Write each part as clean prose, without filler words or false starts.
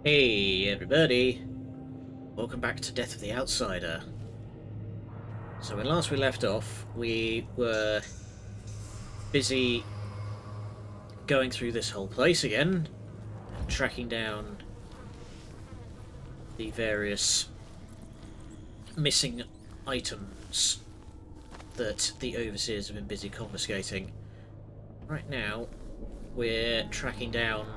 Hey everybody, welcome back to Death of the Outsider. So when last we left off, we were busy going through this whole place again, and tracking down the various missing items that the overseers have been busy confiscating. Right now, we're tracking down,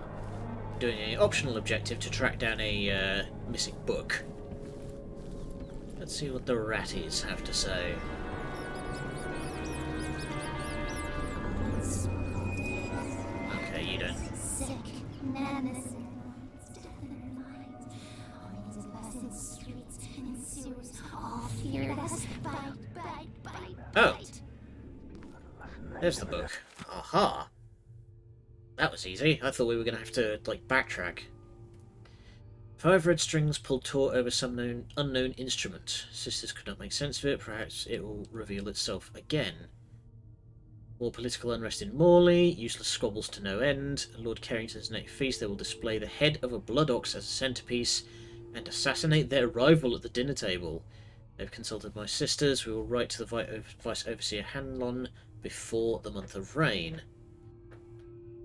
doing an optional objective to track down a missing book. Let's see what the ratties have to say. Okay, you don't. Sick, madness in their minds, death in their minds. Armies of us in streets and sewers, all feared us. Bite. Oh, there's the book. Aha! That was easy. I thought we were going to have to, like, backtrack. 5 red strings pulled taut over some unknown instrument. Sisters could not make sense of it. Perhaps it will reveal itself again. More political unrest in Morley. Useless squabbles to no end. Lord Carrington's next feast, they will display the head of a blood ox as a centerpiece and assassinate their rival at the dinner table. They've consulted my sisters. We will write to the Vice Overseer Hanlon before the month of rain.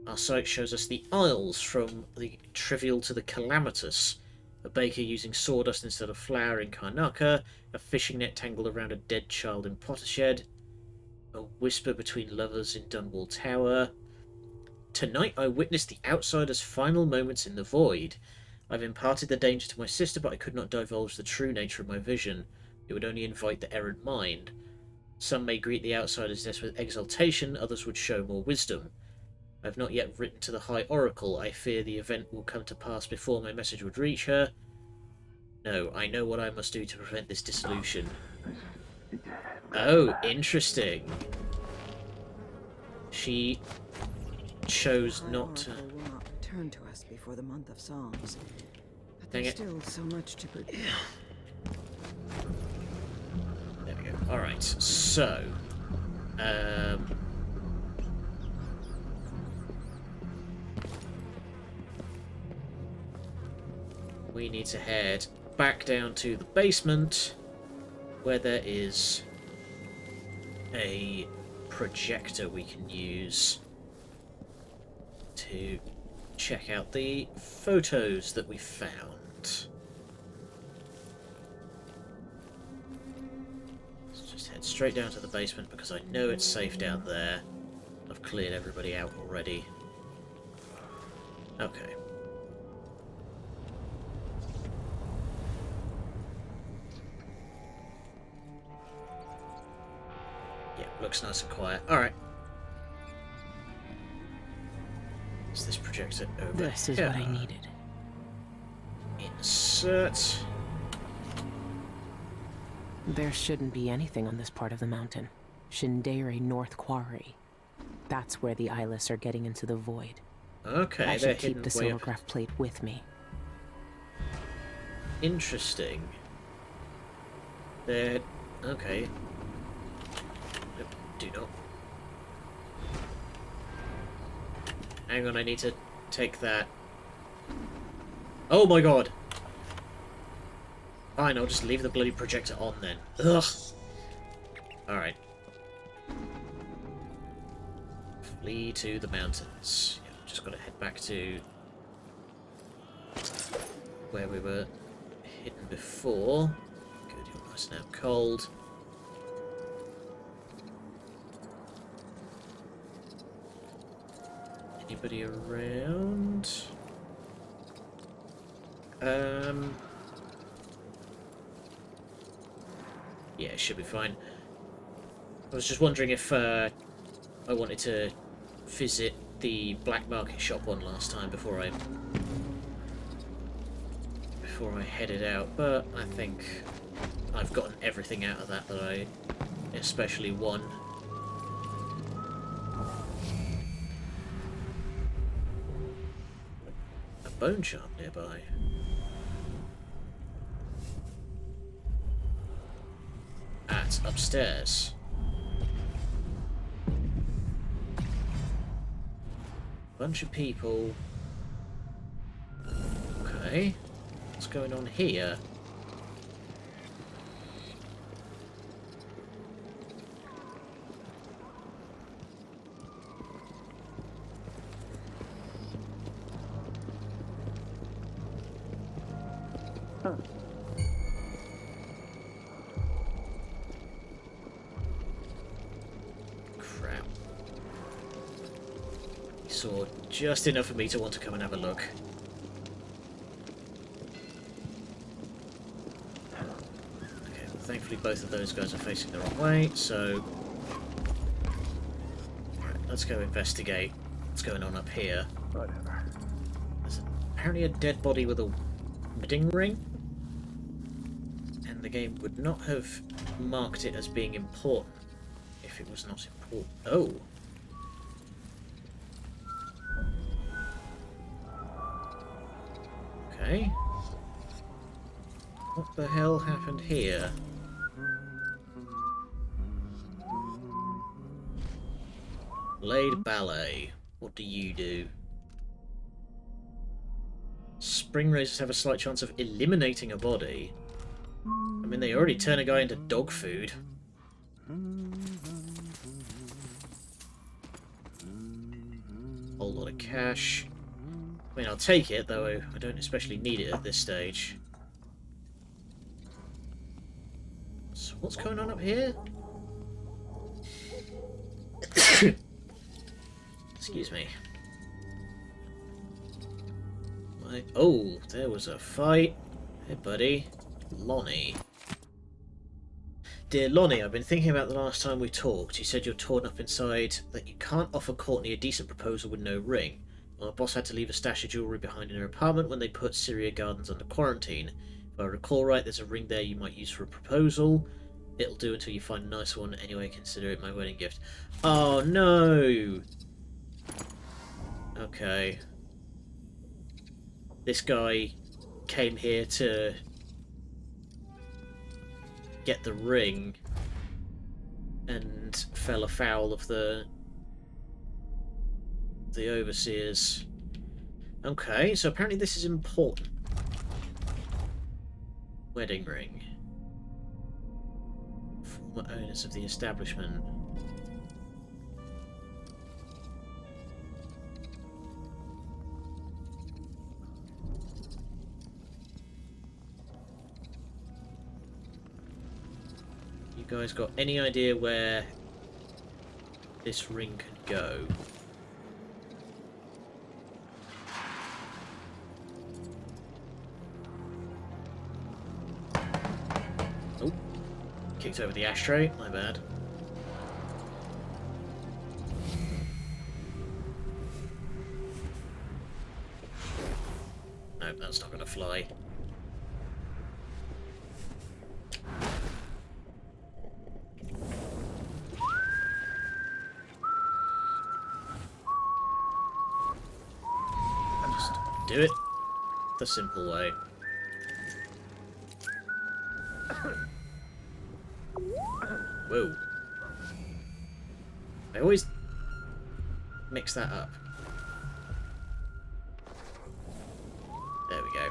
Our site shows us the Isles, from the trivial to the calamitous. A baker using sawdust instead of flour in Karnaka, a fishing net tangled around a dead child in Pottershed, a whisper between lovers in Dunwall Tower. Tonight I witnessed the outsider's final moments in the void. I've imparted the danger to my sister, but I could not divulge the true nature of my vision. It would only invite the errant mind. Some may greet the outsider's death with exultation, others would show more wisdom. I have not yet written to the High Oracle. I fear the event will come to pass before my message would reach her. No, I know what I must do to prevent this dissolution. Oh, interesting. She chose not to... will not return to us before the month of Psalms. But Dang there's it. still so much to predict. There we go. Alright, so... we need to head back down to the basement, where there is a projector we can use to check out the photos that we found. Let's just head straight down to the basement because I know it's safe down there. I've cleared everybody out already. Okay. Looks nice and quiet. Alright. Is this projector over This is here? what I needed. Insert. There shouldn't be anything on this part of the mountain. Shindere North Quarry. That's where the eyeless are getting into the void. Okay, I they're should keep hidden the way up. silvergraph plate with me. Interesting. They're... okay. Nope, do not. Hang on, I need to take that. Oh my god! Fine, I'll just leave the bloody projector on then. Ugh! Alright. Flee to the mountains. Yeah, just gotta head back to where we were hidden before. Good, you're nice and out cold. Anybody around? Yeah, it should be fine. I was just wondering if I wanted to visit the black market shop one last time before I headed out, but I think I've gotten everything out of that I especially want. A bone shop nearby. At upstairs. Bunch of people. Okay. Okay. What's going on here? Crap. He saw just enough of me to want to come and have a look. Okay, well, thankfully both of those guys are facing the wrong way, so... Alright, let's go investigate what's going on up here. Whatever. There's apparently a dead body with a wedding ring. And the game would not have marked it as being important if it was not important. Oh! Okay. What the hell happened here? Blade Ballet. What do you do? Spring razors have a slight chance of eliminating a body. I mean, they already turn a guy into dog food. Whole lot of cash. I mean, I'll take it, though I don't especially need it at this stage. So what's going on up here? Excuse me. Oh, there was a fight. Hey, buddy. Lonnie. Dear Lonnie, I've been thinking about the last time we talked. You said you're torn up inside, that you can't offer Courtney a decent proposal with no ring. Well, the boss had to leave a stash of jewellery behind in her apartment when they put Syria Gardens under quarantine. If I recall right, there's a ring there you might use for a proposal. It'll do until you find a nice one. Anyway, consider it my wedding gift. Oh, no! Okay. This guy came here to get the ring and fell afoul of the overseers. Okay, so apparently this is important. Wedding ring. Former owners of the establishment. You guys got any idea where this ring could go? Oh, kicked over the ashtray, my bad. No, that's not going to fly. Do it the simple way. Whoa. I always mix that up. There we go.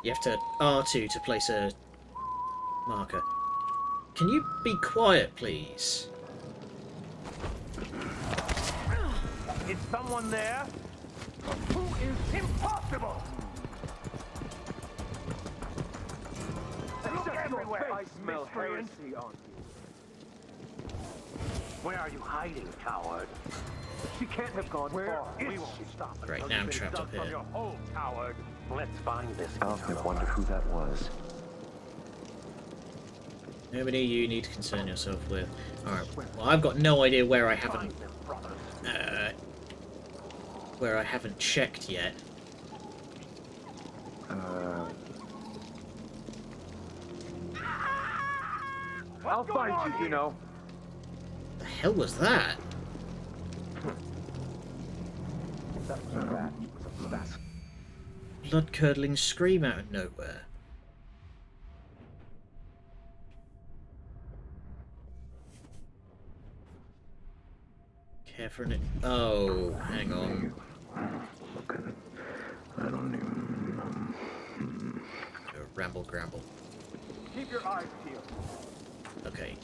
You have to R2 to place a marker. Can you be quiet, please? Is someone there? Who is impossible? Look everywhere. I smell heresy on you. Where are you hiding, coward? She can't have gone far. We won't stop. Right, now I'm trapped up here. Your hole, coward. Let's find this. I often wonder who that was. Nobody you need to concern yourself with. Alright, well, I've got no idea where I haven't checked yet. I'll find you, you know. The hell was that? Blood-curdling scream out of nowhere. Care for an... Oh, hang on. I don't even Ramble, gramble. Keep your eyes peeled. Okay.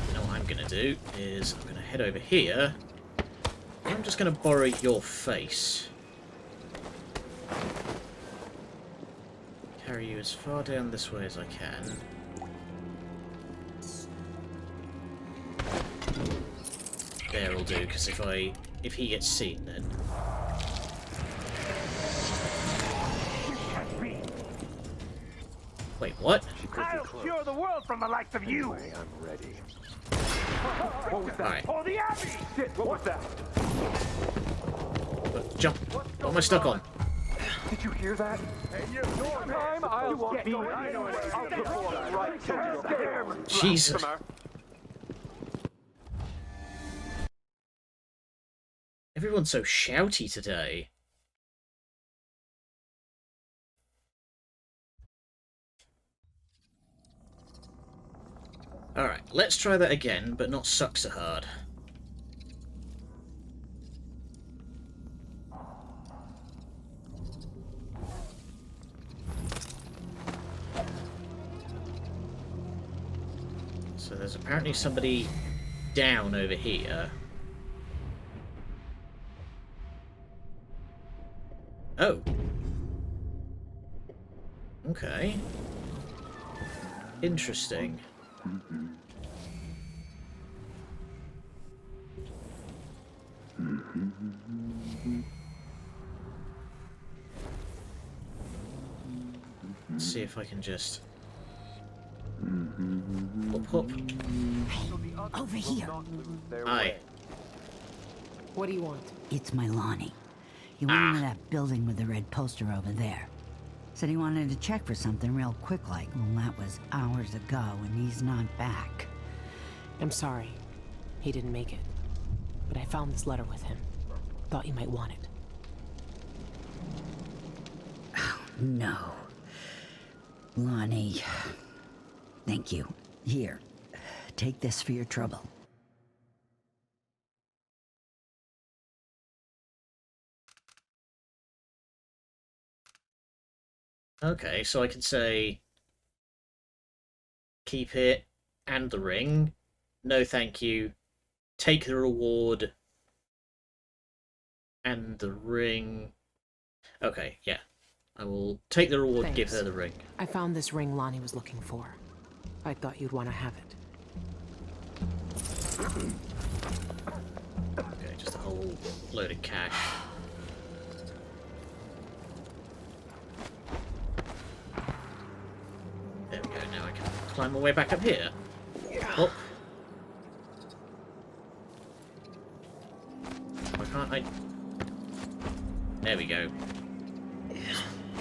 You know what I'm gonna do is I'm gonna head over here. I'm just gonna borrow your face. Carry you as far down this way as I can. There'll do, because if he gets seen, then wait, what? I'll cure the world from the likes of you. Anyway, I'm ready. What was that? Alright. Oh, the Abbey! Shit, what was that? Jump! What am I stuck on? Did you hear that? Hey, you time I'll get you. I know it. I'll perform right to you. Jesus. Everyone's so shouty today. Alright, let's try that again, but not suck so hard. So there's apparently somebody down over here. Oh. Okay. Interesting. Let's see if I can just... Hop, hop. Over here. Aye. What do you want? It's my Lonnie. He went into that building with the red poster over there. Said he wanted to check for something real quick like. Well, that was hours ago, and he's not back. I'm sorry. He didn't make it. But I found this letter with him. Thought you might want it. No. Lonnie. Thank you. Here. Take this for your trouble. Okay, so I can say... Keep it, and the ring. No thank you. Take the reward, and the ring. Okay, yeah. I will take the reward and give Thanks. her the ring. I found this ring Lonnie was looking for. I thought you'd want to have it. Okay, just a whole load of cash. There we go, now I can climb my way back up here. Oh. Why can't I... There we go.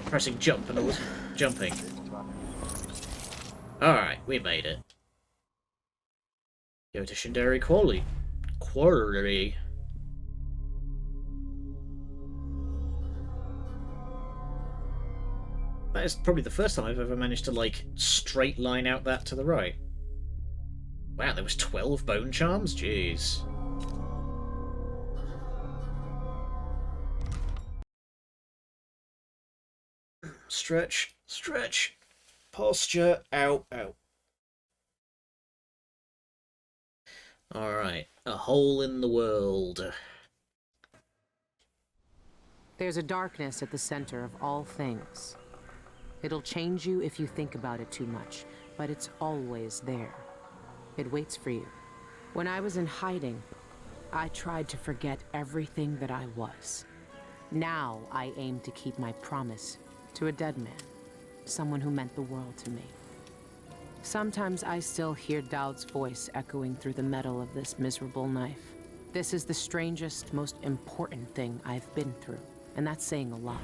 Pressing jump and I wasn't jumping. Alright, we made it. Go to Shindari Quarry. That is probably the first time I've ever managed to, like, straight line out that to the right. Wow, there was 12 bone charms? Jeez. Stretch, stretch. Posture, out, out. Alright, a hole in the world. There's a darkness at the center of all things. It'll change you if you think about it too much, but it's always there. It waits for you. When I was in hiding, I tried to forget everything that I was. Now I aim to keep my promise to a dead man, someone who meant the world to me. Sometimes I still hear Dowd's voice echoing through the metal of this miserable knife. This is the strangest, most important thing I've been through, and that's saying a lot.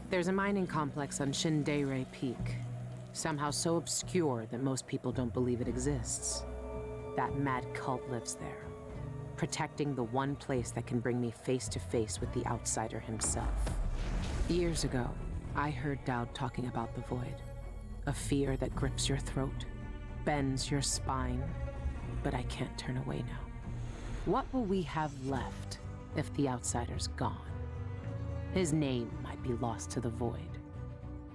There's a mining complex on Shindare Peak, somehow so obscure that most people don't believe it exists. That mad cult lives there, protecting the one place that can bring me face to face with the outsider himself. Years ago, I heard Dowd talking about the void. A fear that grips your throat, bends your spine, but I can't turn away now. What will we have left if the outsider's gone? His name might be lost to the void.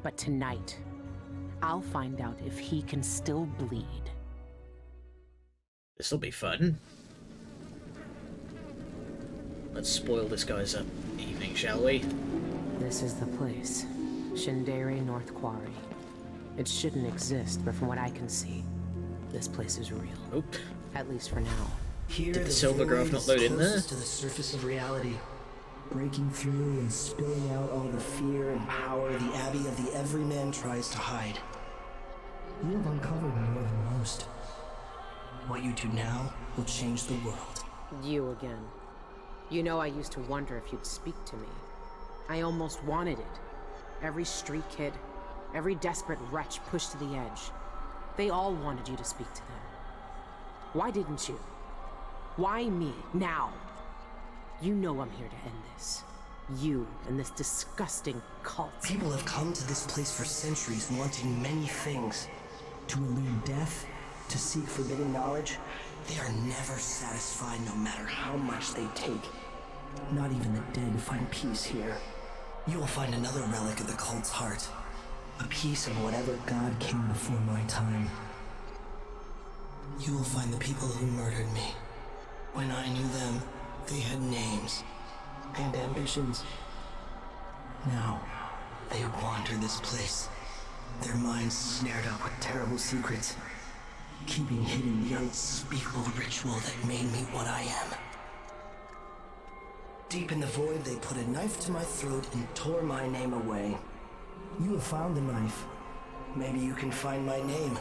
But tonight, I'll find out if he can still bleed. This'll be fun. Let's spoil this guy's evening, shall we? This is the place. Shindere North Quarry. It shouldn't exist, but from what I can see, this place is real. Nope. At least for now. Here, Did the silver graph not load in there? closest to the surface of reality, breaking through and spilling out all the fear and power the Abbey of the Everyman tries to hide. You have uncovered more than most. What you do now will change the world. You again. You know, I used to wonder if you'd speak to me. I almost wanted it. Every street kid, every desperate wretch pushed to the edge. They all wanted you to speak to them. Why didn't you? Why me, now? You know I'm here to end this. You and this disgusting cult. People have come to this place for centuries wanting many things. To elude death, to seek forbidden knowledge. They are never satisfied no matter how much they take. Not even the dead find peace here. You will find another relic of the cult's heart. A piece of whatever god came before my time. You will find the people who murdered me. When I knew them, they had names and ambitions. Now, they wander this place. Their minds snared up with terrible secrets, keeping hidden the unspeakable ritual that made me what I am. Deep in the void, they put a knife to my throat and tore my name away. You have found the knife. Maybe you can find my name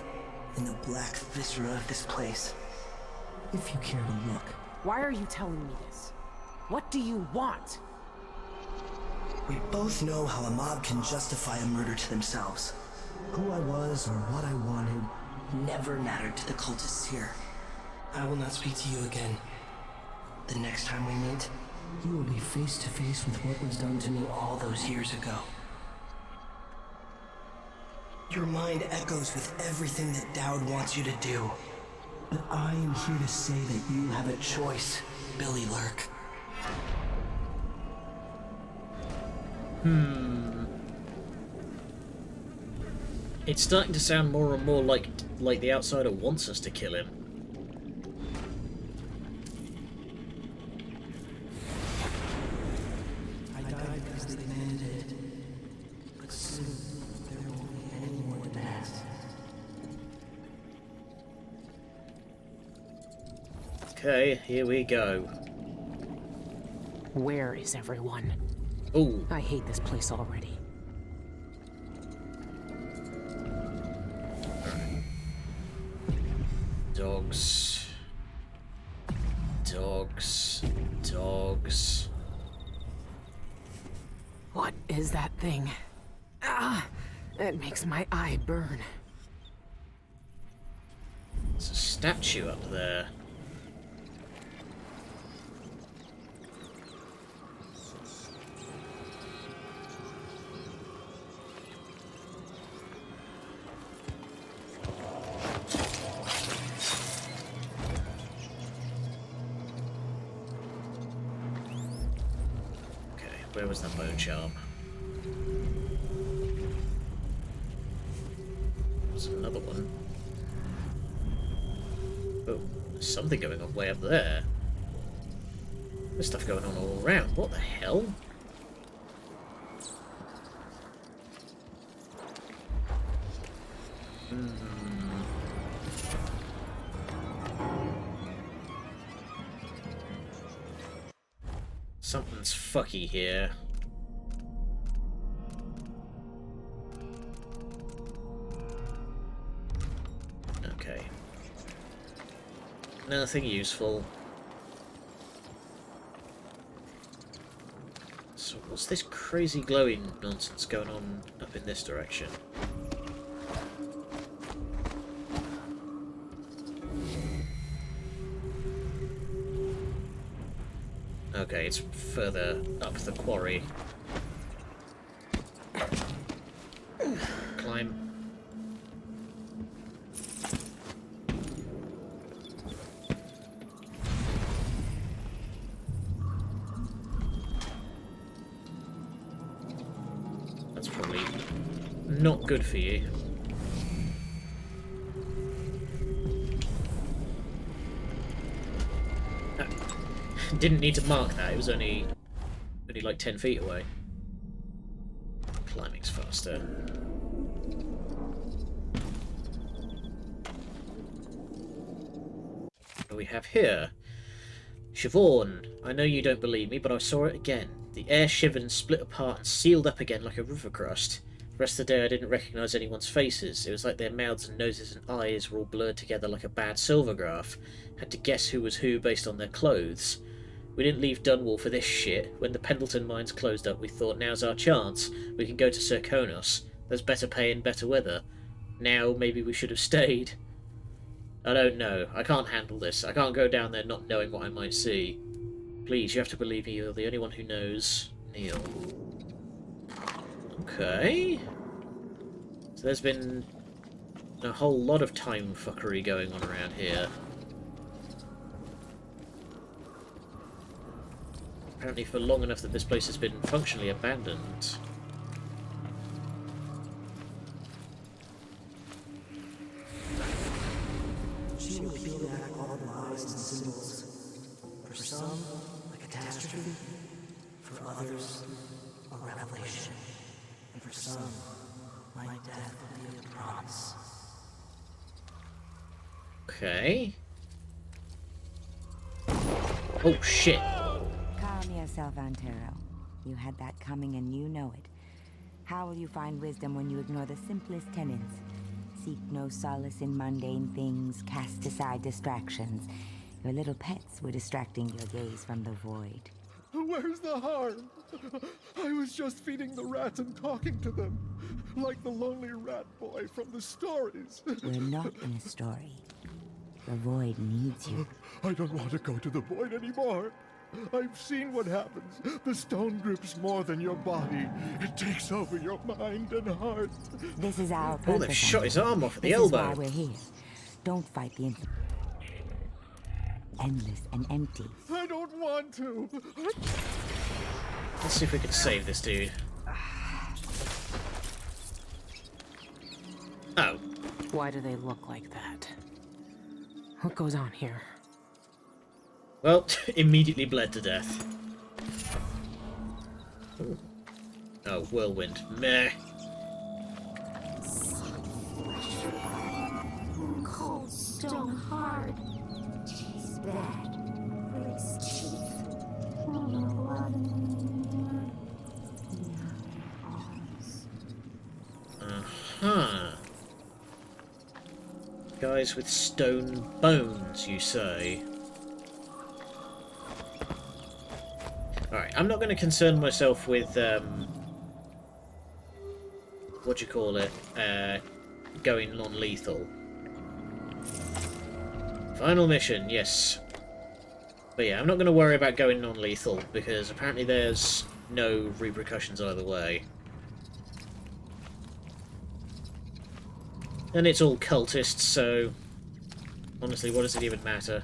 in the black viscera of this place. If you care to look. Why are you telling me this? What do you want? We both know how a mob can justify a murder to themselves. Who I was or what I wanted never mattered to the cultists here. I will not speak to you again. The next time we meet, you will be face to face with what was done to me all those years ago. Your mind echoes with everything that Dowd wants you to do. But I am here to say that you have a choice, Billy Lurk. It's starting to sound more and more like the Outsider wants us to kill him. I died because they demanded it. But soon, there won't be any more demands. Okay, here we go. Where is everyone? Ooh, I hate this place already. dogs. Dogs. Dogs. What is that thing? Ah! It makes my eye burn. There's a statue up there. Where was that bone charm? There's another one. Oh, there's something going on way up there. There's stuff going on all around. What the hell? Something's fucky here. Okay. Nothing useful. So what's this crazy glowing nonsense going on up in this direction? Okay, it's further up the quarry. Climb. That's probably not good for you. Didn't need to mark that, it was only like 10 feet away. Climbing's faster. What do we have here? Siobhan, I know you don't believe me, but I saw it again. The air shivered and split apart and sealed up again like a river crust. The rest of the day I didn't recognise anyone's faces. It was like their mouths and noses and eyes were all blurred together like a bad silver graph. Had to guess who was who based on their clothes. We didn't leave Dunwall for this shit. When the Pendleton mines closed up, we thought, now's our chance. We can go to Serkonos. There's better pay and better weather. Now, maybe we should have stayed. I don't know. I can't handle this. I can't go down there not knowing what I might see. Please, you have to believe me. You're the only one who knows. Neil. Okay. So there's been a whole lot of time fuckery going on around here. Apparently for long enough that this place has been functionally abandoned. She will peel back all the lies and symbols. For some, a catastrophe. For others, a revelation. And for some, my death will be a promise. Okay. Oh shit. Calm yourself, Antero. You had that coming and you know it. How will you find wisdom when you ignore the simplest tenets? Seek no solace in mundane things, cast aside distractions. Your little pets were distracting your gaze from the void. Where's the harm? I was just feeding the rats and talking to them, like the lonely rat boy from the stories. We're not in a story. The void needs you. I don't want to go to the void anymore. I've seen what happens. The stone grips more than your body. It takes over your mind and heart. This is our purpose. Oh, they've shot his arm off at the This elbow. is why we're here. Don't fight the endless and empty. I don't want to. Let's see if we can save this dude. Oh. Why do they look like that? What goes on here? Well, immediately bled to death. Ooh. Oh, whirlwind. Meh. Cold stone hard. Tastes bad. Breaks teeth. Uh-huh. Guys with stone bones, you say? Alright, I'm not going to concern myself with, what do you call it? Going non-lethal. Final mission, yes. But yeah, I'm not going to worry about going non-lethal, because apparently there's no repercussions either way. And it's all cultists, so honestly, what does it even matter?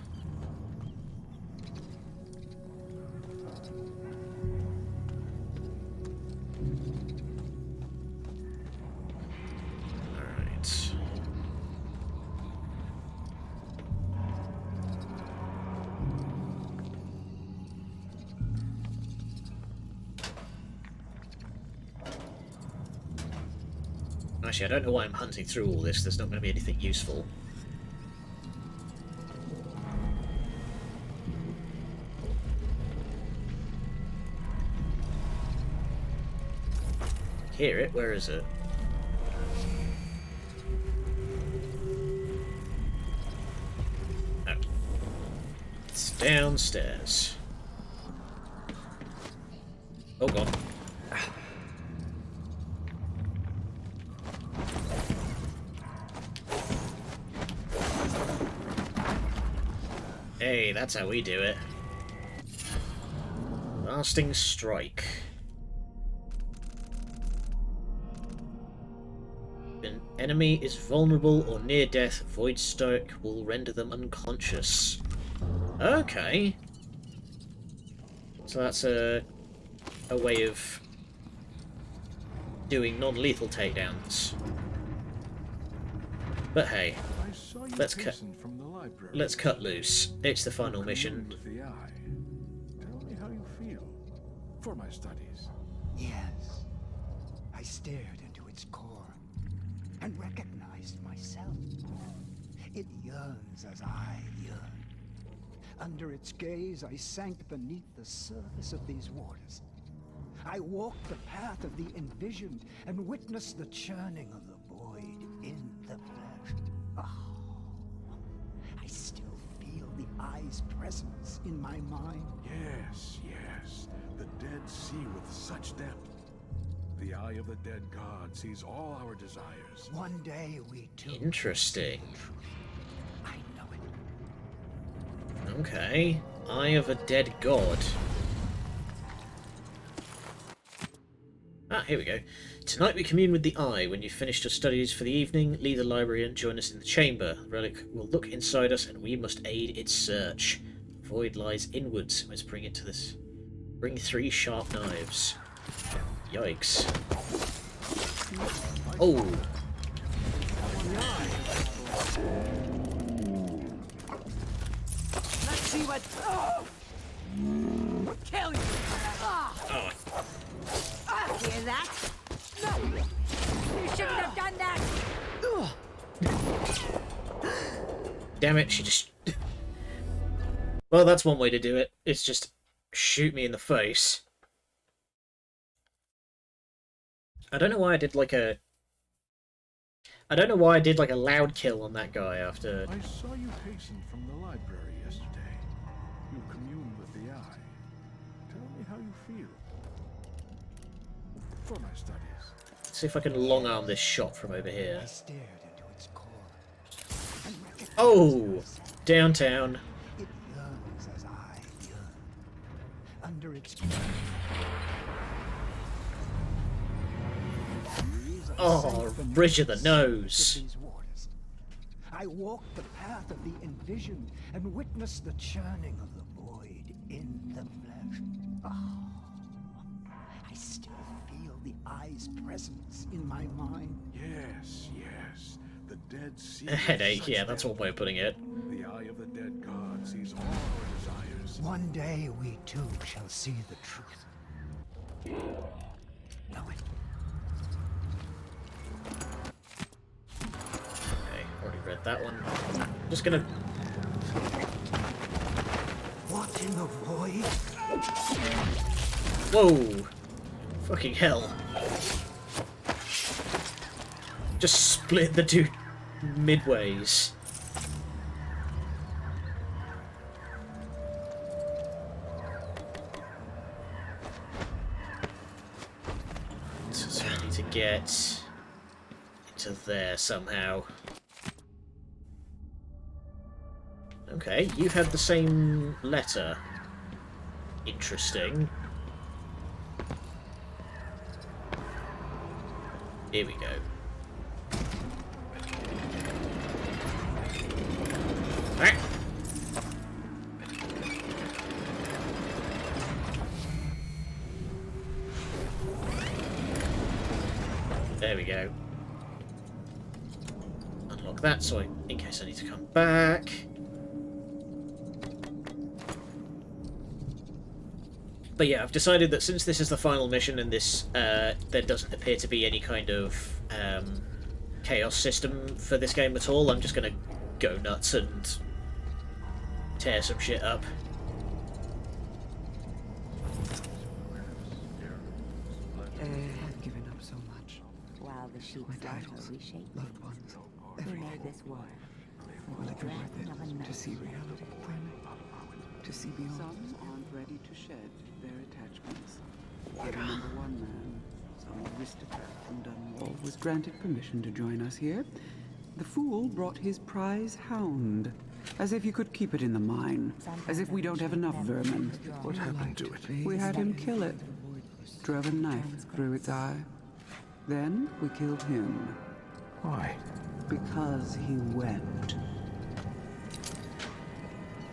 Alright. Actually, I don't know why I'm hunting through all this. There's not going to be anything useful. Hear it? Where is it? Oh. It's downstairs. Oh god. Hey, that's how we do it. Lasting strike. An enemy is vulnerable or near death, Void Strike will render them unconscious. Okay. So that's a way of doing non-lethal takedowns. But hey, I saw you let's cut. hasten from the library. Let's cut loose. It's the final mission. With the eye. Tell me how you feel. For my studies. Yes. I stared into its core and recognized myself. It yearns as I yearn. Under its gaze, I sank beneath the surface of these waters. I walked the path of the envisioned and witnessed the churning of the void in the flesh. Oh, I still feel the eye's presence in my mind. Yes, yes. The dead see with such depth. The eye of the dead god sees all our desires. One day we too. Interesting. I know it. Okay. Eye of a dead god. Ah, here we go. Tonight we commune with the Eye. When you've finished your studies for the evening, leave the library and join us in the chamber. The relic will look inside us and we must aid its search. The void lies inwards. Let's bring it to this. Bring 3 sharp knives. Yikes. Oh! Let's see what... Kill you! Oh. Hear that? No! You shouldn't have done that! Damn it, she just... Well, that's one way to do it. It's just shoot me in the face. I don't know why I did like a... I don't know why I did like a loud kill on that guy after... I saw you hasten from the library yesterday. You communed with the eye. Tell me how you feel. For my studies. Let's see if I can long arm this shot from over here. I stared into its core and recognized Oh! myself. Downtown. It yearns as I yearn. Under its Oh, bridge of the nose. I walked the path of the envisioned and witnessed the churning of the void in the flesh. Oh, I still feel the eye's presence in my mind. Yes, yes. The dead see. A headache, yeah, that's one way of putting it. The eye of the dead god sees all our desires. One day we too shall see the truth. Know it. Okay, already read that one. Just gonna... What in the void? Whoa! Fucking hell. Just split the dude midways. So I need to get into there somehow. Okay, you had the same letter. Interesting. Here we go. Ah. There we go. Unlock that so in case I need to come back. But yeah, I've decided that since this is the final mission and this there doesn't appear to be any kind of chaos system for this game at all, I'm just going to go nuts and tear some shit up. I've given up so much. While the sheep My flutter, titles, we shape loved things. ones, We everything. made this war. Will it be worth Drafting of a it to see knife. reality finally? To see beyond? Some aren't ready to shed their attachments. Yet a number one man, some aristocrat from Dunwall, was granted permission to join us here. The fool brought his prize hound. As if you could keep it in the mine. As if we don't have enough vermin. What happened to it? We had him kill it. Drove a knife through its eye. Then we killed him. Why? Because he wept.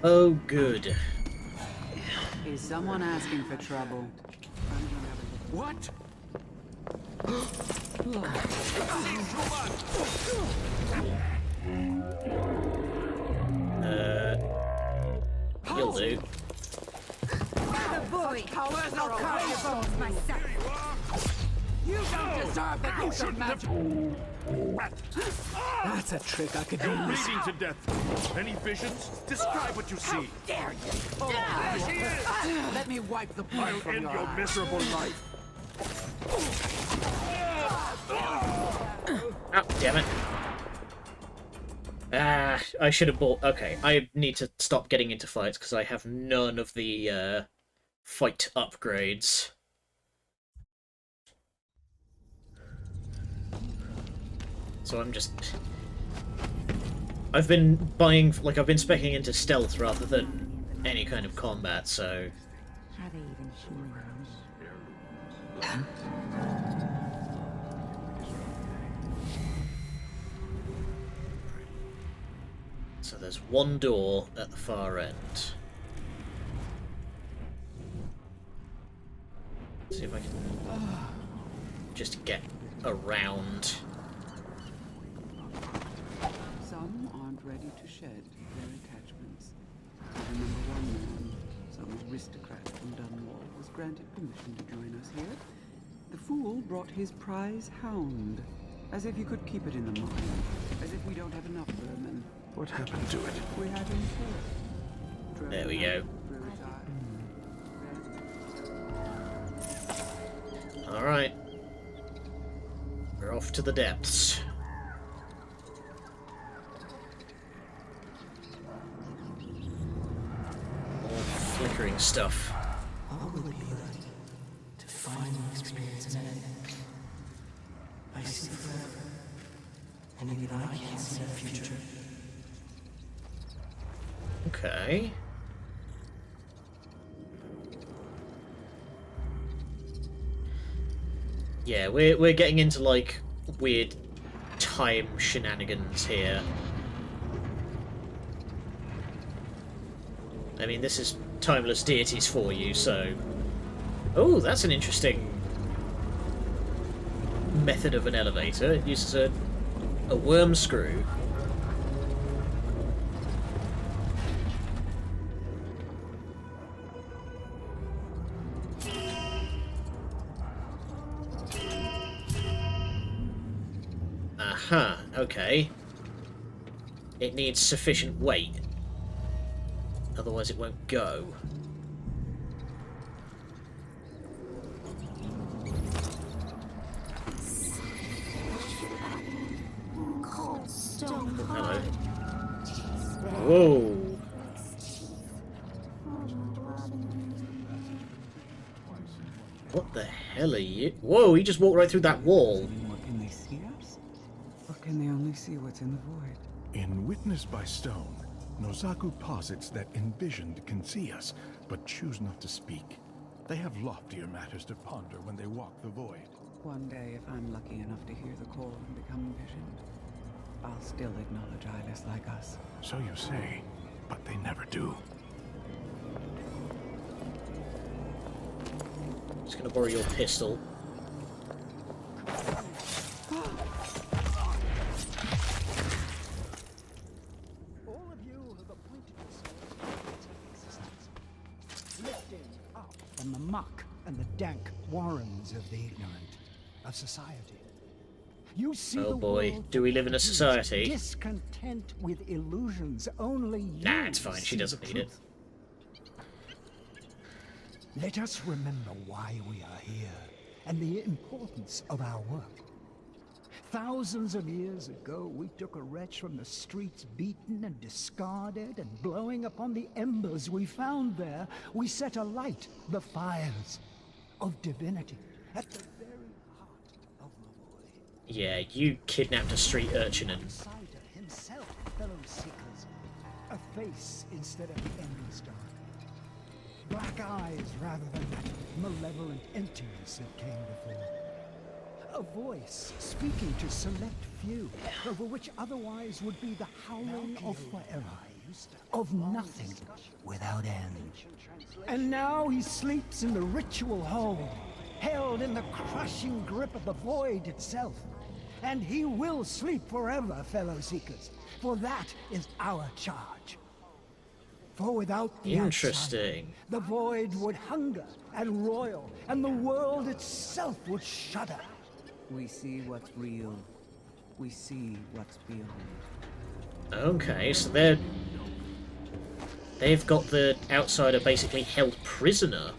Oh, good. Is someone asking for trouble? What? You'll do. The void! I'll carve your bones myself! You don't deserve the use of magic! That's a trick I could use. Bleeding to death. Any visions? Describe what you see. Dare you! Oh, there she is! Let me wipe the blood I'll from end your your eyes. miserable life. Oh, damn it. I should have bought... Okay, I need to stop getting into fights because I have none of the fight upgrades. So I'm just... I've been buying... Like, I've been speccing into stealth rather than any kind of combat, so... Are they even humans? So there's one door at the far end. See if I can just get around. Some aren't ready to shed their attachments. I remember one man, some aristocrat from Dunwall, was granted permission to join us here. The fool brought his prize hound, as if you could keep it in the mine, as if we don't have enough vermin. What happened to it? We had him killed. There we go. Alright. We're off to the depths. More flickering stuff. What will it be like to finally experience an end? I see forever, and even I can't see the future. Okay. Yeah, we're getting into like weird time shenanigans here. I mean, this is timeless deities for you, so... Oh, that's an interesting method of an elevator. It uses a worm screw. Aha, okay. It needs sufficient weight. Otherwise it won't go. Cold stone Hello. hard. Whoa. What the hell are you? Whoa, he just walked right through that wall. What can they see us? Or can they only see what's in the void? In Witness by Stone, Nozaku posits that envisioned can see us, but choose not to speak. They have loftier matters to ponder when they walk the void. One day, if I'm lucky enough to hear the call and become envisioned, I'll still acknowledge eyeless like us. So you say, but they never do. Just gonna borrow your pistol. All of you have appointed yourselves to existence, lifting up from the muck and the dank warrens of the ignorant, of society. You see Oh the boy, world do we live in a society? discontent with illusions. Only you Nah, it's fine, she see doesn't the need it. truth. Let us remember why we are here and the importance of our work. Thousands of years ago, we took a wretch from the streets, beaten and discarded, and blowing upon the embers we found there, we set alight the fires of divinity at the very heart of the void. Yeah, you kidnapped a street urchin and... Deicide himself, fellow seekers, a face instead of the endless dark. Black eyes rather than that malevolent emptiness that came before. A voice speaking to select few, over which otherwise would be the howling of forever, of nothing without end. And now he sleeps in the ritual hole, held in the crushing grip of the void itself. And he will sleep forever, fellow Seekers, for that is our charge. For without the Interesting. outside, the void would hunger and roil, and the world itself would shudder. We see what's real. We see what's beyond. Okay, so they've got the outsider basically held prisoner.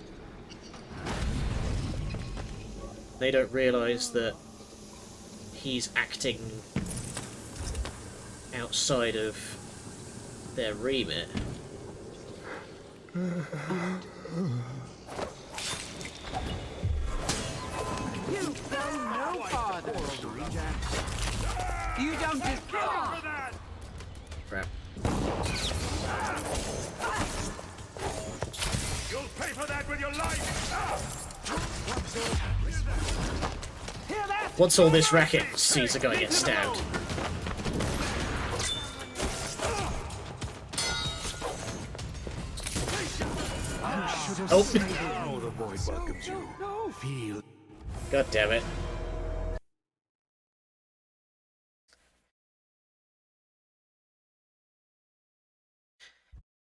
They don't realise that he's acting outside of their remit. You go no farther. You don't just Crap. You'll pay for that with your life! What's all this racket? Sees a guy get stabbed. Oh! The void welcomes you. Feel. God damn it.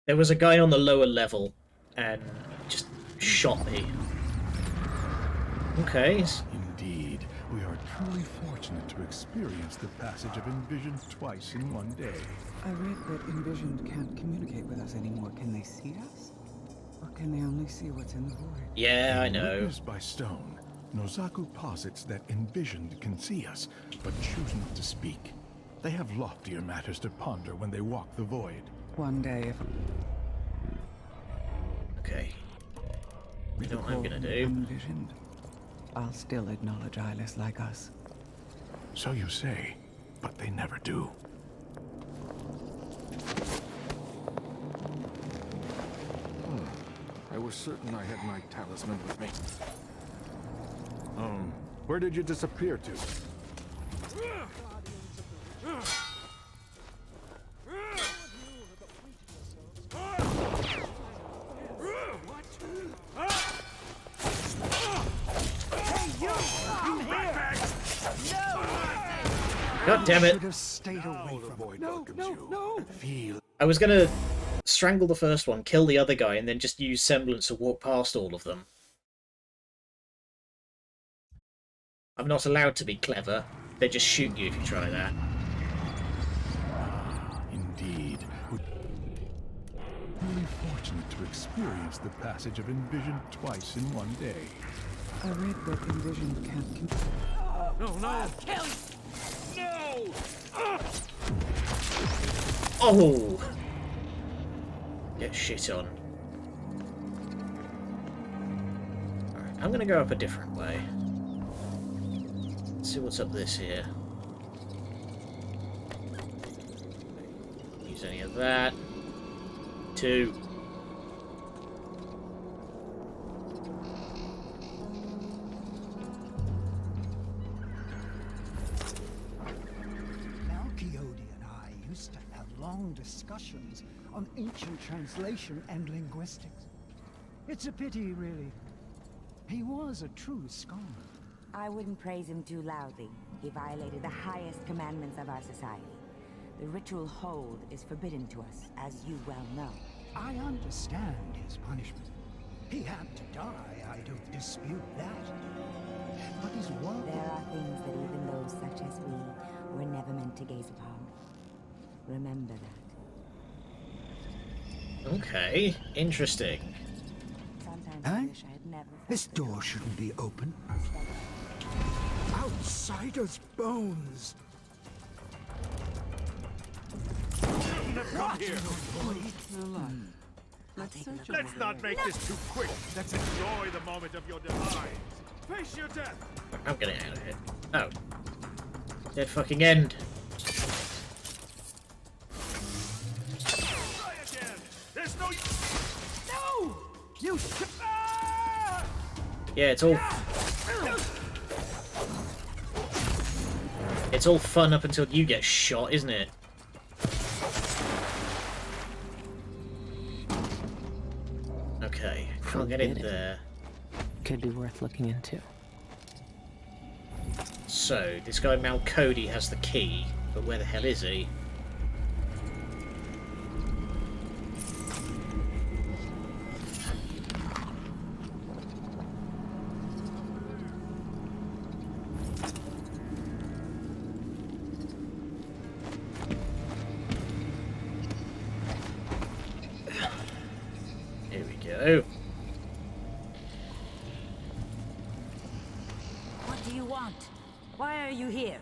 There was a guy on the lower level and just shot me. Okay. Indeed, we are truly fortunate to experience the passage of Envisioned twice in one day. I read that Envisioned can't communicate with us anymore. Can they see us? Or can they only see what's in the void? Yeah, I know. Witnessed by stone, Nozaku posits that Envisioned can see us, but choose not to speak. They have loftier matters to ponder when they walk the void. One day, if Okay. You know what I'm gonna do? Envisioned, I'll still acknowledge eyeless like us. So you say, but they never do. I was certain I had my talisman with me. Where did you disappear to? God damn it. No. Feel. I was gonna strangle the first one, kill the other guy, and then just use semblance to walk past all of them. I'm not allowed to be clever. They just shoot you if you try that. Indeed. We're really fortunate to experience the passage of Envisioned twice in one day. I read that Envisioned can't. No! Kill! No! Oh! Get shit on. Alright, I'm gonna go up a different way. Let's see what's up this here. Use any of that. 2. Discussions on ancient translation and linguistics. It's a pity, really. He was a true scholar. I wouldn't praise him too loudly. He violated the highest commandments of our society. The ritual hold is forbidden to us, as you well know. I understand his punishment. He had to die, I don't dispute that. But his work... There are things that even those such as we were never meant to gaze upon. Remember that. Okay, interesting. Sometimes Huh? I wish I had never... This door shouldn't be open. Outsider's bones. Come here. Let's not make this too quick. Let's enjoy the moment of your demise. Face your death. I'm getting out of here. Oh. Dead fucking end. Try again. There's no... No! You... Yeah, it's all... It's all fun up until you get shot, isn't it? Okay, can't get in there. could be worth looking into. So, this guy Malcody has the key, but where the hell is he? Here we go. What do you want? Why are you here?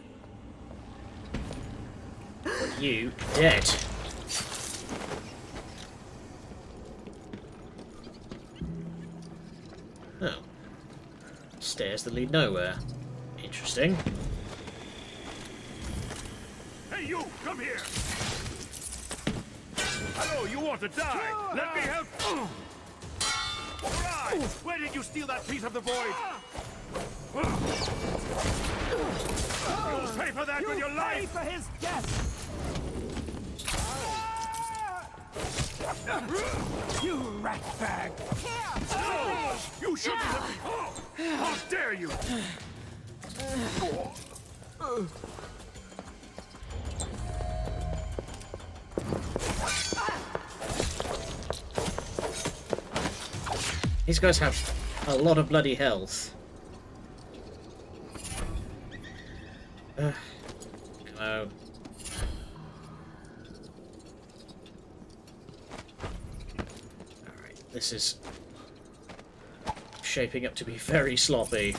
Are you dead? Oh. Stairs that lead nowhere. Interesting. Hey, you! Come here! Hello, you want to die? Let me help! Right! Where did you steal that piece of the void? You'll pay for that with your life! Pay for his death! You ratbag! No! You shouldn't have... Oh, how dare you! These guys have a lot of bloody health. Hello. Alright, this is shaping up to be very sloppy.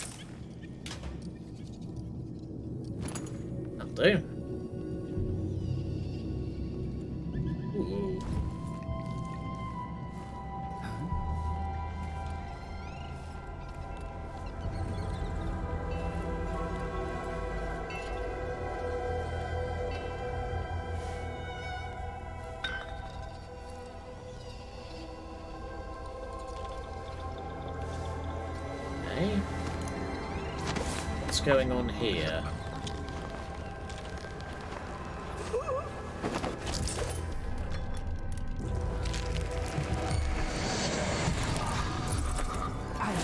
That'll do. Ooh. Okay. What's going on here?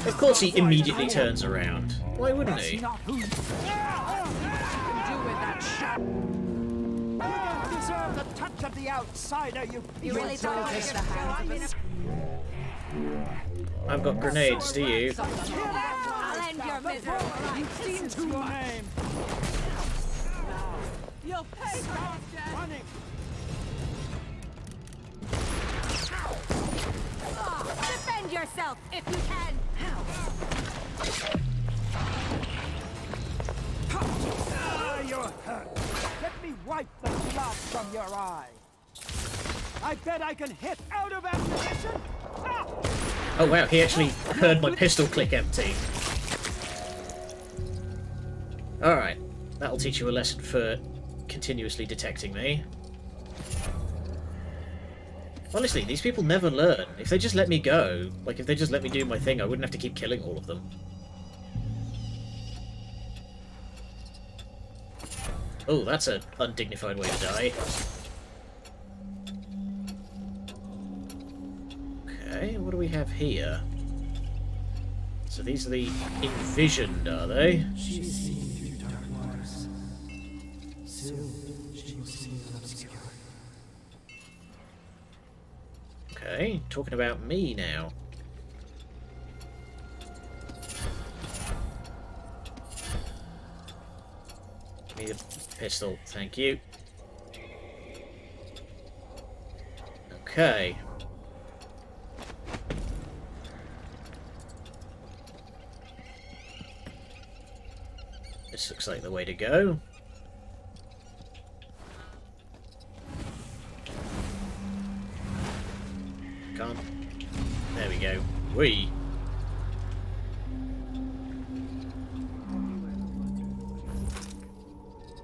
Of course he immediately turns around. Why wouldn't he? You deserve the touch of the outsider, you really thought you were gonna show I've got grenades, do you? I'll end your misery. You've seen to your name. You'll pay for it, Dad. Running. Defend yourself if you can. You're hurt. Let me wipe the blood from your eye. I bet I can hit out of ammunition. Oh wow, he actually heard my pistol click empty. Alright, that'll teach you a lesson for continuously detecting me. Honestly, these people never learn. If they just let me go, like if they just let me do my thing, I wouldn't have to keep killing all of them. Oh, that's an undignified way to die. Okay, what do we have here? So these are the envisioned, are they? She's seen through dark waters. Soon she will see unobscured. Okay, talking about me now. Give me the pistol, thank you. Okay. This looks like the way to go. Can't. There we go. Whee!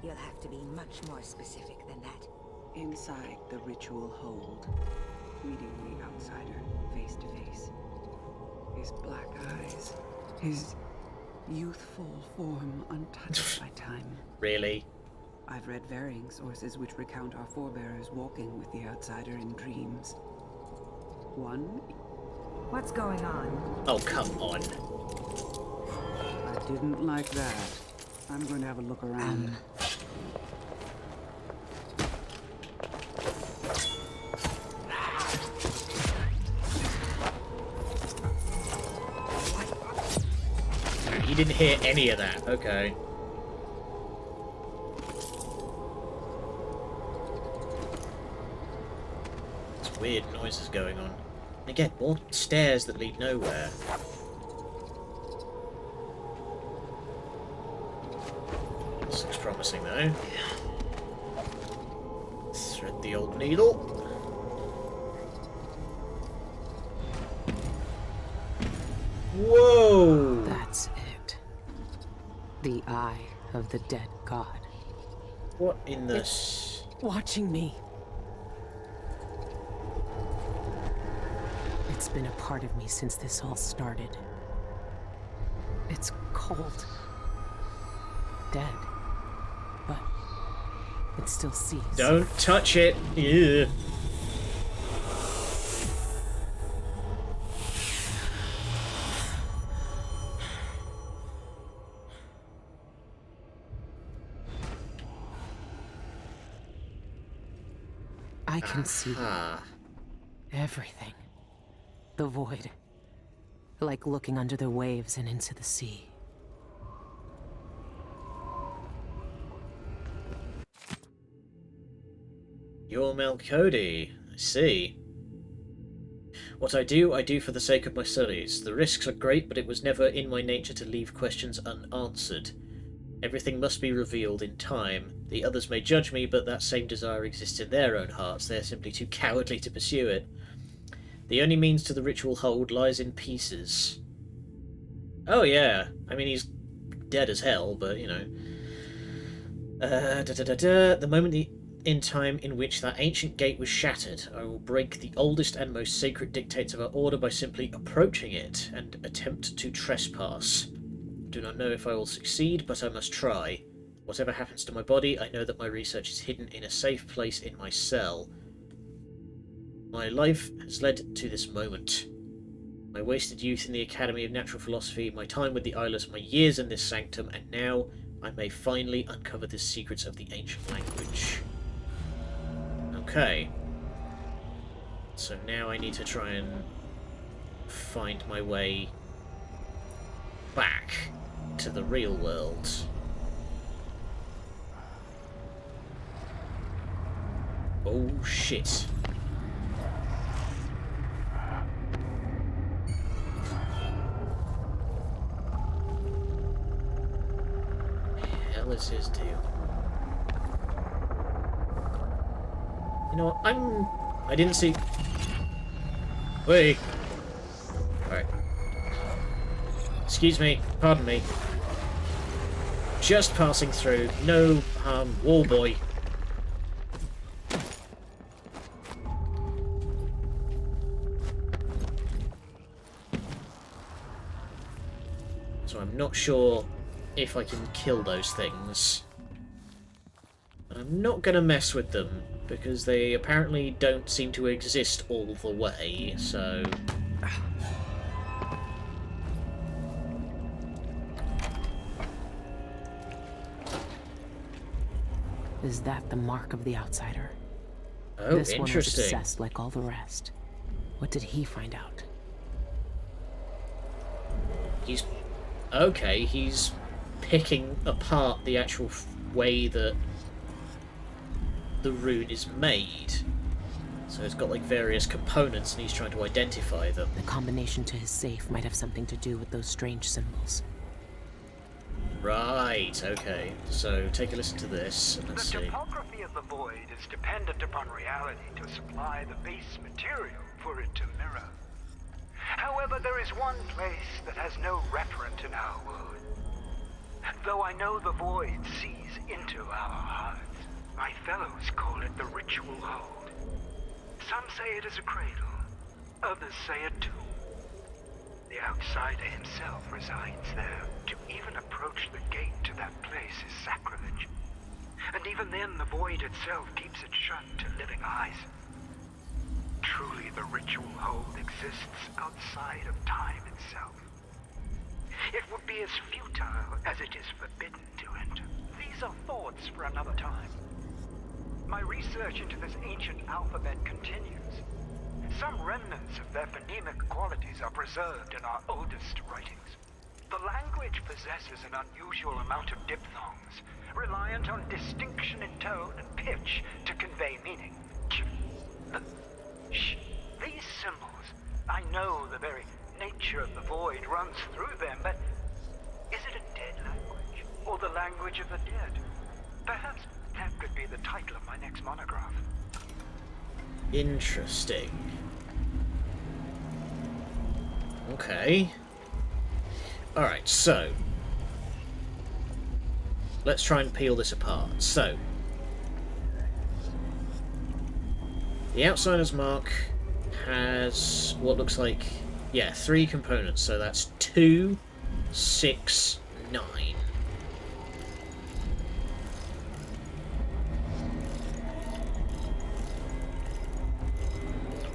You'll have to be much more specific than that. Inside the ritual hold, meeting the outsider face to face. His black eyes, his youthful form untouched by time. Really? I've read varying sources which recount our forebears walking with the outsider in dreams. One What's going on? Oh, come on. I didn't like that. I'm going to have a look around. You didn't hear any of that. Okay. There's weird noises going on. Again, more stairs that lead nowhere. This looks promising, though. Thread the old needle. Whoa! That's it. The eye of the dead god. What in this? Watching me. It's been a part of me since this all started. It's cold. Dead. But it still sees. Don't touch it! Yeah. I can see everything. The void. Like looking under the waves and into the sea. You're Melkody. I see. What I do for the sake of my studies. The risks are great, but it was never in my nature to leave questions unanswered. Everything must be revealed in time. The others may judge me, but that same desire exists in their own hearts. They are simply too cowardly to pursue it. The only means to the ritual hold lies in pieces. Oh yeah, I mean he's dead as hell, but you know. The moment in time in which that ancient gate was shattered, I will break the oldest and most sacred dictates of our order by simply approaching it and attempt to trespass. I do not know if I will succeed, but I must try. Whatever happens to my body, I know that my research is hidden in a safe place in my cell. My life has led to this moment. My wasted youth in the Academy of Natural Philosophy, my time with the Eyeless, my years in this sanctum, and now I may finally uncover the secrets of the ancient language. Okay. So now I need to try and find my way back to the real world. Oh shit. Hell is his deal? You know what, I didn't see... Wait. Alright. Excuse me, pardon me. Just passing through, no harm, wall boy. So I'm not sure if I can kill those things. But I'm not going to mess with them, because they apparently don't seem to exist all the way, so... Is that the mark of the outsider? Oh, this interesting. One was obsessed like all the rest. What did he find out? He's... Okay, he's picking apart the actual way that the rune is made. So it's got like various components and he's trying to identify them. The combination to his safe might have something to do with those strange symbols. Right, okay. So take a listen to this and let's The see. topography of the void is dependent upon reality to supply the base material for it to mirror. However, there is one place that has no referent in our world. Though I know the void sees into our hearts, my fellows call it the ritual hold. Some say it is a cradle, others say a tomb. The outsider himself resides there. To even approach the gate to that place is sacrilege. And even then, the void itself keeps it shut to living eyes. truly the ritual hold exists outside of time itself, it would be as futile as it is forbidden to enter. These are thoughts for another time. My research into this ancient alphabet continues. Some remnants of their phonemic qualities are preserved in our oldest writings. The language possesses an unusual amount of diphthongs, reliant on distinction in tone and pitch to convey meaning. These symbols, I know the very nature of the void runs through them, but is it a dead language, or the language of the dead? Perhaps that could be the title of my next monograph. Interesting. Okay. Alright, so let's try and peel this apart. So, the Outsider's Mark has what looks like, yeah, 3 components. So that's 2, 6, 9.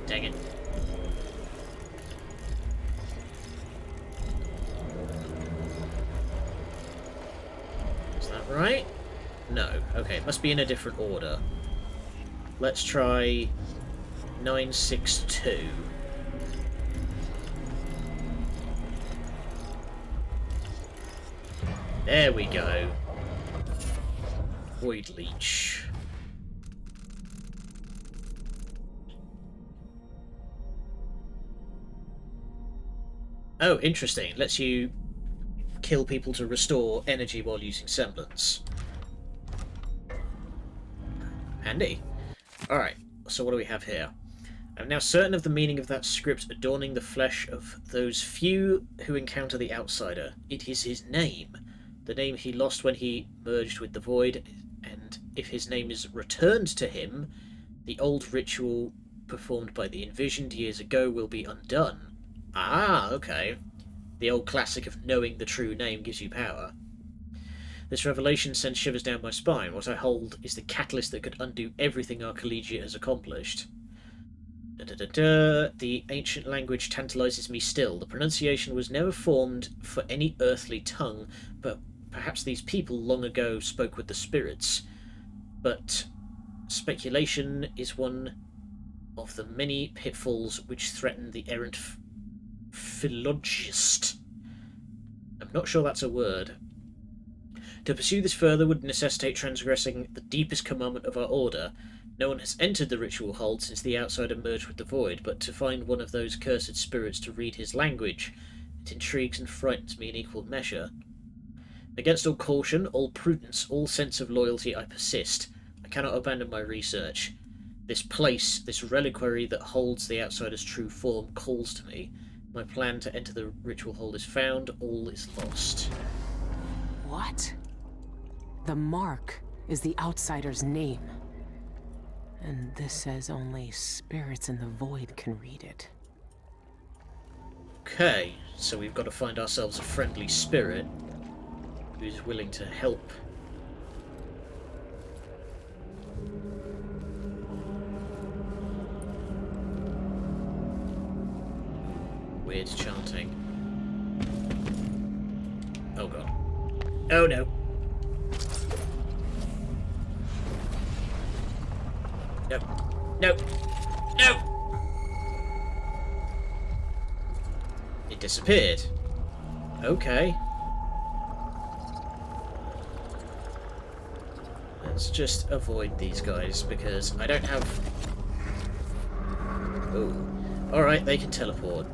Dang it. Is that right? No. Okay, it must be in a different order. Let's try 962. There we go. Void Leech. Oh, interesting. Lets you kill people to restore energy while using semblance. Handy. Alright, so what do we have here? I'm now certain of the meaning of that script adorning the flesh of those few who encounter the Outsider. It is his name. The name he lost when he merged with the Void, and if his name is returned to him, the old ritual performed by the Envisioned years ago will be undone. Ah, okay. The old classic of knowing the true name gives you power. This revelation sends shivers down my spine. What I hold is the catalyst that could undo everything our collegiate has accomplished. The ancient language tantalizes me still. The pronunciation was never formed for any earthly tongue, but perhaps these people long ago spoke with the spirits. But speculation is one of the many pitfalls which threaten the errant philologist. I'm not sure that's a word. To pursue this further would necessitate transgressing the deepest commandment of our order. No one has entered the ritual hold since the Outsider merged with the Void, but to find one of those cursed spirits to read his language, it intrigues and frightens me in equal measure. Against all caution, all prudence, all sense of loyalty, I persist. I cannot abandon my research. This place, this reliquary that holds the Outsider's true form, calls to me. My plan to enter the ritual hold is found, all is lost. What? The mark is the Outsider's name. And this says only spirits in the Void can read it. Okay, so we've got to find ourselves a friendly spirit who's willing to help. Weird chanting. Oh god. Oh no. No. No. No! It disappeared. Okay. Let's just avoid these guys because I don't have... Oh. Alright, they can teleport.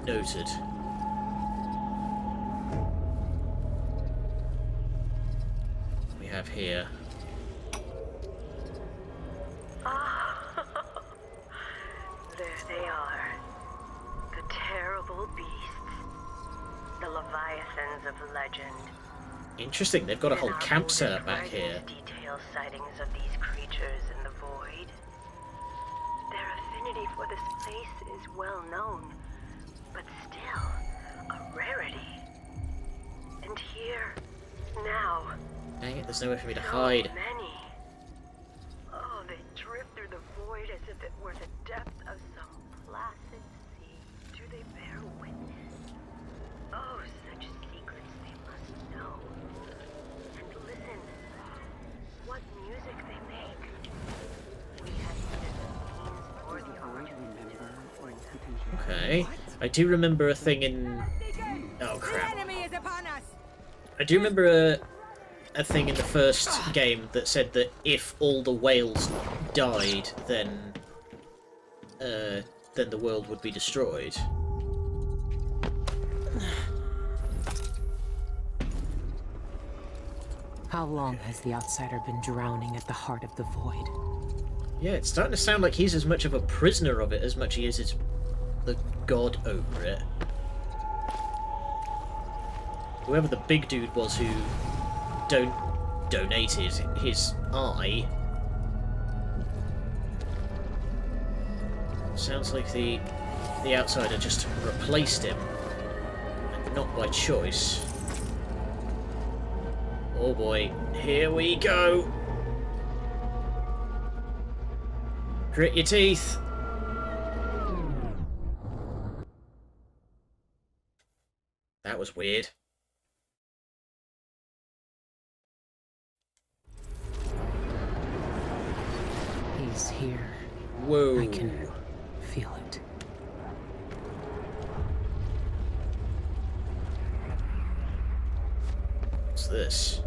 Noted. We have here. Ah, there they are. The terrible beasts. The Leviathans of legend. Interesting, they've got a whole camp set up back here. Detailed sightings of these creatures in the void. Their affinity for this place is well known, but still a rarity. And here, now. Dang it, there's nowhere for me to hide. Many. Oh, they drift through the void as if it were the depth of some I do remember a thing in... Oh, The crap. enemy is upon us. I do remember a thing in the first game that said that if all the whales died, then the world would be destroyed. How long has the outsider been drowning at the heart of the void? Yeah, it's starting to sound like he's as much of a prisoner of it as much he is the god over it. Whoever the big dude was who donated his eye. Sounds like the outsider just replaced him, and not by choice. Oh boy, here we go! Grit your teeth! That was weird. He's here. Whoa. I can feel it. What's this?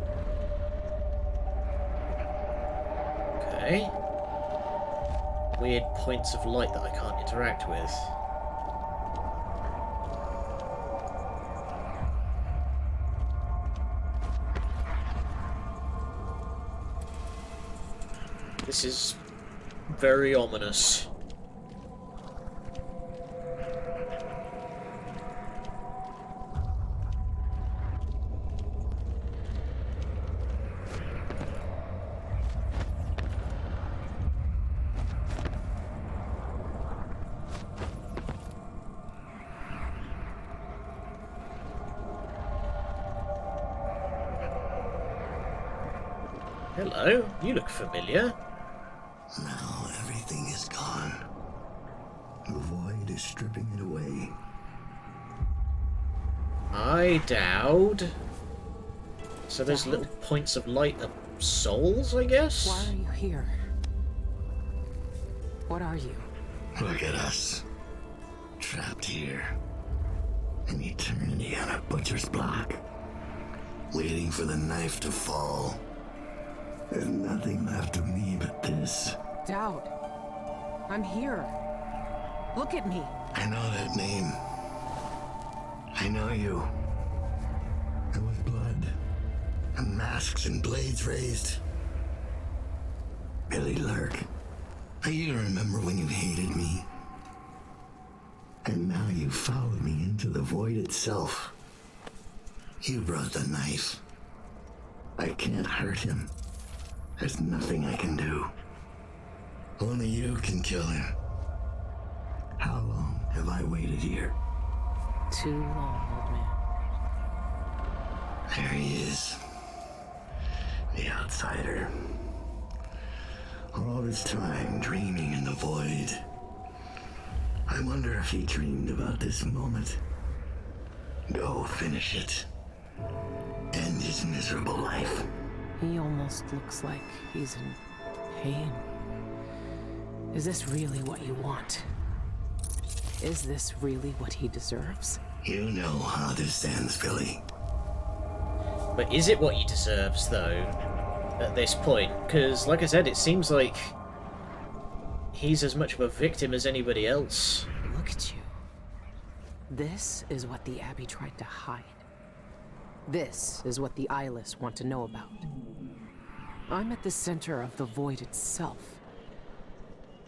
Okay. Weird points of light that I can't interact with. This is very ominous. Hello, you look familiar. Now everything is gone. The void is stripping it away. I Dowd. So there's little points of light of souls, I guess? Why are you here? What are you? Look at us. Trapped here. An eternity on a butcher's block. Waiting for the knife to fall. There's nothing left of me but this. Dowd. I'm here. Look at me. I know that name. I know you. There was blood. And masks and blades raised. Billy Lurk. You remember when you hated me? And now you followed me into the void itself. You brought the knife. I can't hurt him. There's nothing I can do. Only you can kill him. How long have I waited here? Too long, old man. There he is. The outsider. All this time dreaming in the void. I wonder if he dreamed about this moment. Go finish it. End his miserable life. He almost looks like he's in pain. Is this really what you want? Is this really what he deserves? You know how this ends, Billy. But is it what he deserves, though, at this point? Because, like I said, it seems like he's as much of a victim as anybody else. Look at you. This is what the Abbey tried to hide. This is what the eyeless want to know about. I'm at the center of the void itself.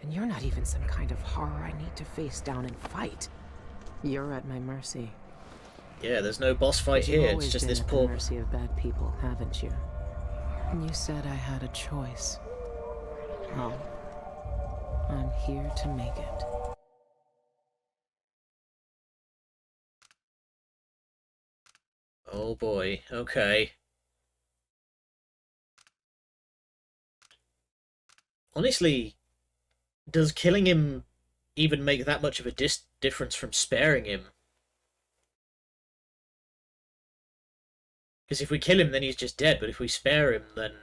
And you're not even some kind of horror I need to face down and fight. You're at my mercy. Yeah, there's no boss fight You've here, always it's just been this at poor... the mercy of bad people, haven't you? And you said I had a choice. Well, I'm here to make it. Oh boy, okay. Honestly, does killing him even make that much of a difference from sparing him? Because if we kill him, then he's just dead, but if we spare him, then...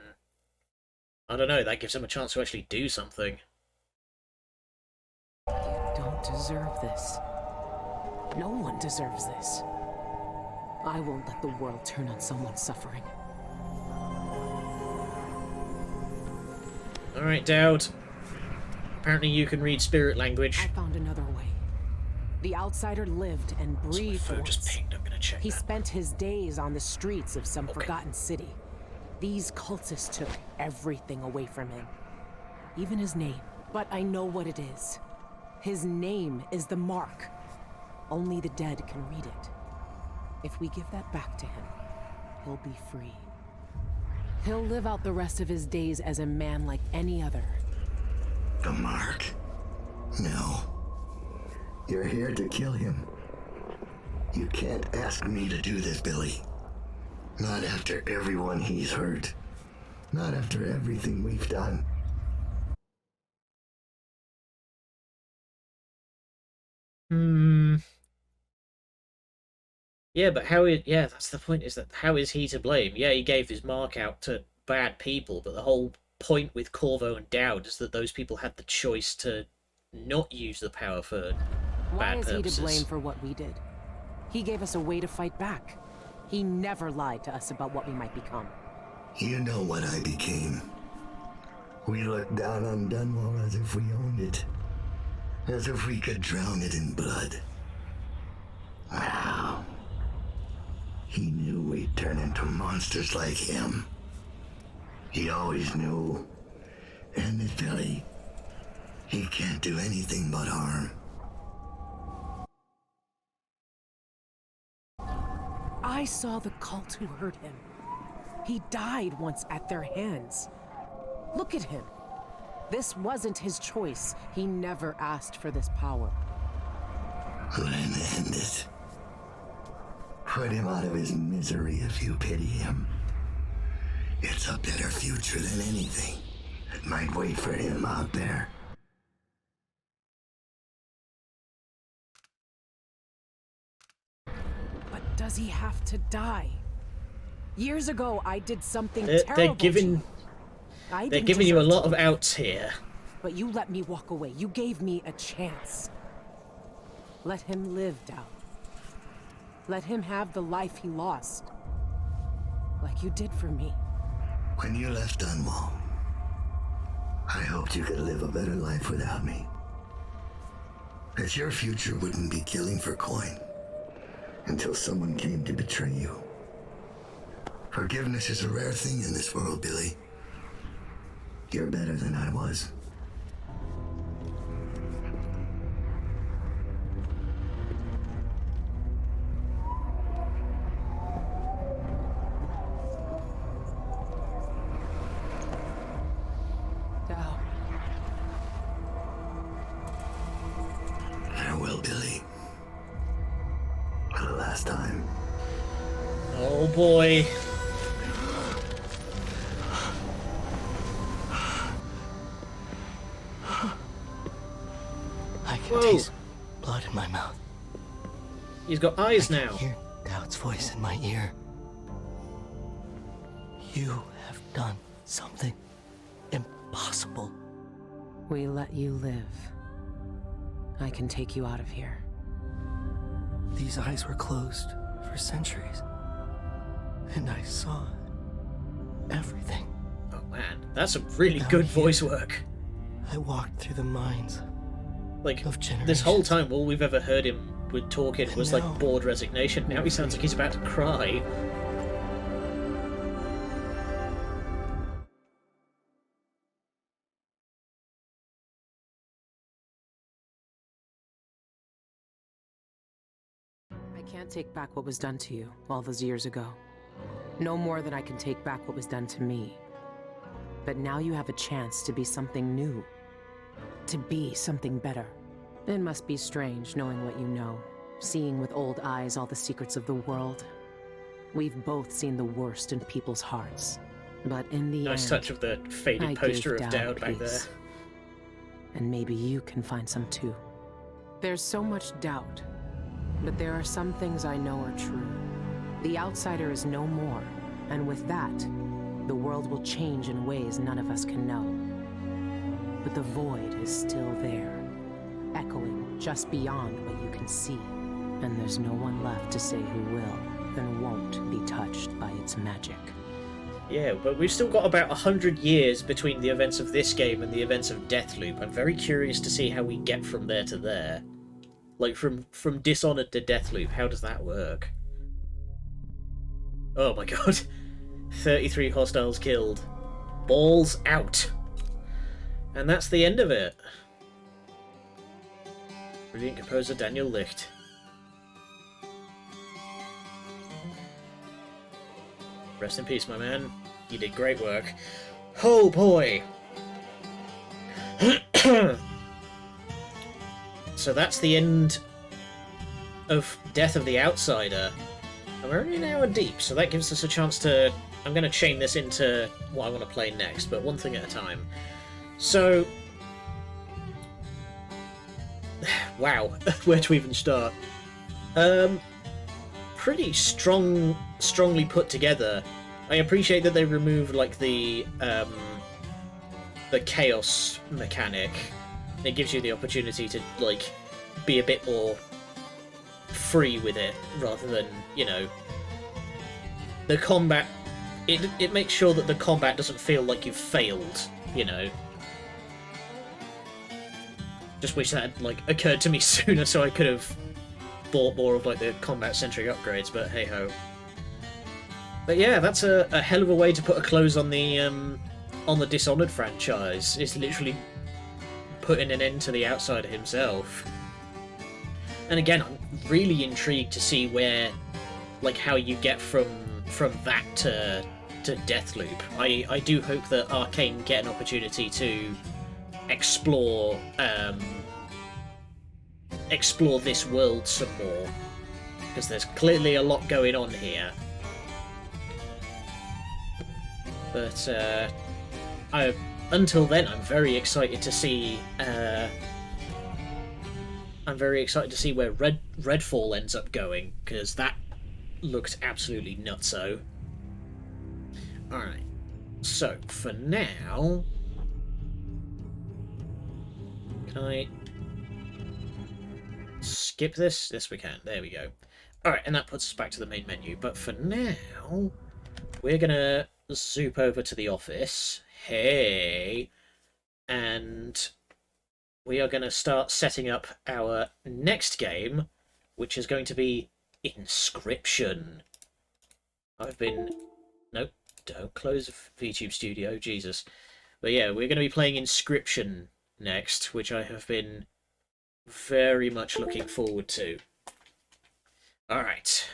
I don't know, that gives him a chance to actually do something. You don't deserve this. No one deserves this. I won't let the world turn on someone suffering. Alright, Dowd. Apparently you can read spirit language. I found another way. The outsider lived and breathed phone just once. pinged. I'm gonna check He that. spent his days on the streets of some forgotten city. These cultists took everything away from him. Even his name. But I know what it is. His name is the Mark. Only the dead can read it. If we give that back to him, he'll be free. He'll live out the rest of his days as a man like any other. The Mark? No. You're here to kill him. You can't ask me to do this, Billy. Not after everyone he's hurt. Not after everything we've done. Yeah, but that's the point, is that how is he to blame? Yeah, he gave his mark out to bad people, but the whole point with Corvo and Dowd is that those people had the choice to not use the power for Why bad is purposes. he to blame for what we did? He gave us a way to fight back. He never lied to us about what we might become. You know what I became. We looked down on Dunwall as if we owned it. As if we could drown it in blood. Wow. He knew we'd turn into monsters like him. He always knew. And this Billy, he can't do anything but harm. I saw the cult who hurt him. He died once at their hands. Look at him. This wasn't his choice. He never asked for this power. Then end it. Put him out of his misery if you pity him. It's a better future than anything that might wait for him out there. But does he have to die? Years ago, I did something They're terrible. giving you a lot of outs here. But you let me walk away. You gave me a chance. Let him live, Dowd. Let him have the life he lost. Like you did for me. When you left Dunwall, I hoped you could live a better life without me. That your future wouldn't be killing for coin until someone came to betray you. Forgiveness is a rare thing in this world, Billy. You're better than I was. Dowd. Farewell, Billy. For the last time. Oh boy. I can taste blood in my mouth. He's got eyes I now. can hear Dowd's voice in my ear. You have done something impossible. We let you live. I can take you out of here. These eyes were closed for centuries. And I saw everything. Oh man, that's some really good voice work. I walked through the minds of generations. This whole time, all we've ever heard him with talking was now- like bored resignation. Now he sounds like he's about to cry. I can't take back what was done to you all those years ago. No more than I can take back what was done to me. But now you have a chance to be something new. To be something better. It must be strange knowing what you know. Seeing with old eyes all the secrets of the world. We've both seen the worst in people's hearts. But in the Nice end, touch of the faded I poster gave of Dowd Dowd back there. peace. And maybe you can find some too. There's so much doubt, but there are some things I know are true. The outsider is no more, and with that, the world will change in ways none of us can know. But the void is still there, echoing just beyond what you can see. and there's no one left to say who will and won't be touched by its magic. Yeah, but we've still got about 100 years between the events of this game and the events of Deathloop. I'm very curious to see how we get from there to there. Like, from Dishonored to Deathloop, how does that work? Oh my god. 33 hostiles killed. Balls out. And that's the end of it. Brilliant composer Daniel Licht. Rest in peace, my man. You did great work. Oh boy! So that's the end of Death of the Outsider. And we're only an hour deep, so that gives us a chance to... I'm going to chain this into what I want to play next, but one thing at a time. So... Wow, where to even start? Pretty strongly put together. I appreciate that they removed, like, the chaos mechanic. It gives you the opportunity to, like, be a bit more free with it, rather than, you know... The combat... It makes sure that the combat doesn't feel like you've failed, you know? Just wish that had, like, occurred to me sooner so I could have bought more of, like, the combat-centric upgrades, but hey-ho. But yeah, that's a hell of a way to put a close on the Dishonored franchise. It's literally putting an end to the Outsider himself. And again, I'm really intrigued to see where, like, how you get from that to Deathloop. I do hope that Arcane get an opportunity to explore this world some more, because there's clearly a lot going on here. But until then, I'm very excited to see. I'm very excited to see where Redfall ends up going, because that looked absolutely nutso. All right. So for now, can I skip this? Yes, we can. There we go. All right, and that puts us back to the main menu. But for now, we're gonna zoop over to the office. Hey, and we are going to start setting up our next game, which is going to be Inscription. Nope, don't close VTube Studio, Jesus. But yeah, we're going to be playing Inscription next, which I have been very much looking forward to. Alright.